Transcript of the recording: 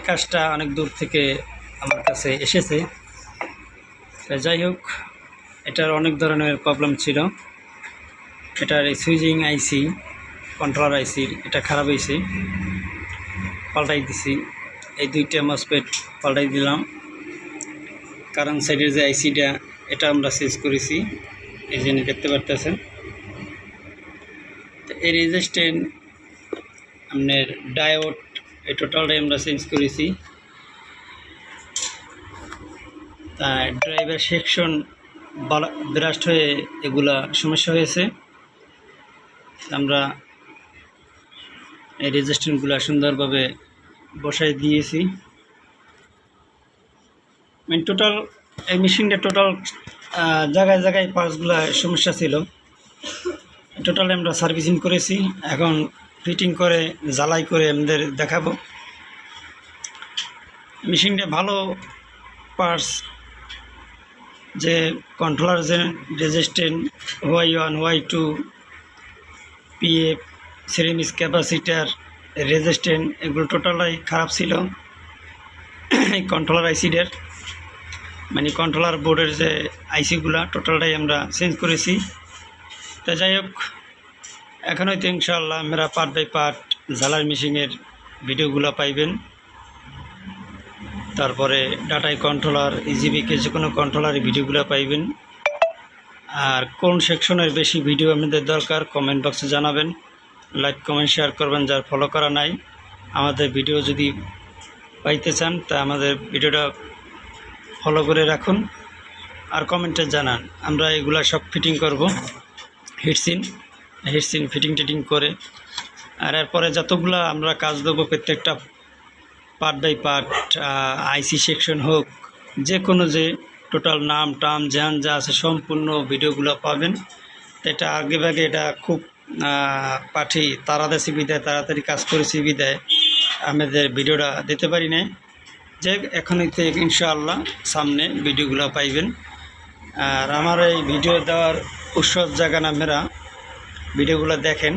এই কাজটা অনেক দূর থেকে আমার কাছে এসেছে। যাই হোক, এটার অনেক ধরনের প্রবলেম ছিল। এটার এই সুইচিং আইসি, কন্ট্রোলার আইসির এটা খারাপ হয়েছে, পাল্টাই দিছি। এই দুইটা মসফেট পাল্টাই দিলাম, কারণ সাইডের যে আইসিটা এটা আমরা চেঞ্জ করেছি, এই জন্য দেখতে পারতেছেন। তো এই রেজিস্ট্যান্ট আপনার ডায়োড এই টোটালটাই আমরা চেঞ্জ করেছি। তাই ড্রাইভার সেকশন ব্রাস্ট হয়ে এগুলা সমস্যা হয়েছে। আমরা এই রেজিস্ট্যান্টগুলো সুন্দরভাবে বসাই দিয়েছি। টোটাল এই মেশিনটা টোটাল জায়গায় জায়গায় পার্টসগুলো সমস্যা ছিল, টোটালি আমরা সার্ভিসিং করেছি। এখন ফিটিং করে জ্বালাই করে আমাদের দেখাবো। মেশিনটা ভালো পার্টস, যে কন্ট্রোলার যে resistant Y1 Y2 PF series capacitor resistant এগুলো টোটালাই খারাপ ছিল। এই কন্ট্রোলার আইসিডের মানে কন্ট্রোলার বোর্ডের যে আইসিগুলো টোটালটাই আমরা চেঞ্জ করেছি। তা যাই হোক, এখন হয়তো ইনশাআল্লাহ আমরা পার্ট বাই পার্ট ঝালার মেশিনের ভিডিওগুলো পাইবেন। তারপরে ডাটাই কন্ট্রোলার ইজিবিকে যে কোনো কন্ট্রোলারের ভিডিওগুলো পাইবেন। আর কোন সেকশনের বেশি ভিডিও আমাদের দরকার কমেন্ট বক্সে জানাবেন, লাইক কমেন্ট শেয়ার করবেন। যার ফলো করা নাই, আমাদের ভিডিও যদি পাইতে চান তা আমাদের ভিডিওটা ফলো করে রাখুন আর কমেন্টে জানান। আমরা এগুলা সব ফিটিং করব, হিটসিন ফিটিং টিটিং করে। আর এরপরে যতগুলা আমরা কাজ দেবো প্রত্যেকটা part by part, IC section হোক, যে কোনো যে টোটাল নাম টাম জ্যান যা আছে সম্পূর্ণ ভিডিওগুলো পাবেন। এটা আগে ভাগে এটা খুব পাঠি তাড়াতাড়ি বিদায় তাড়াতাড়ি কাজ করেছি বিদায় আমাদের ভিডিওটা দিতে পারি না। যে এখনই থেকে ইনশাআল্লাহ সামনে ভিডিওগুলো পাইবেন। আর আমার এই ভিডিও দেওয়ার উৎস জায়গা আপনারা ভিডিওগুলো দেখেন।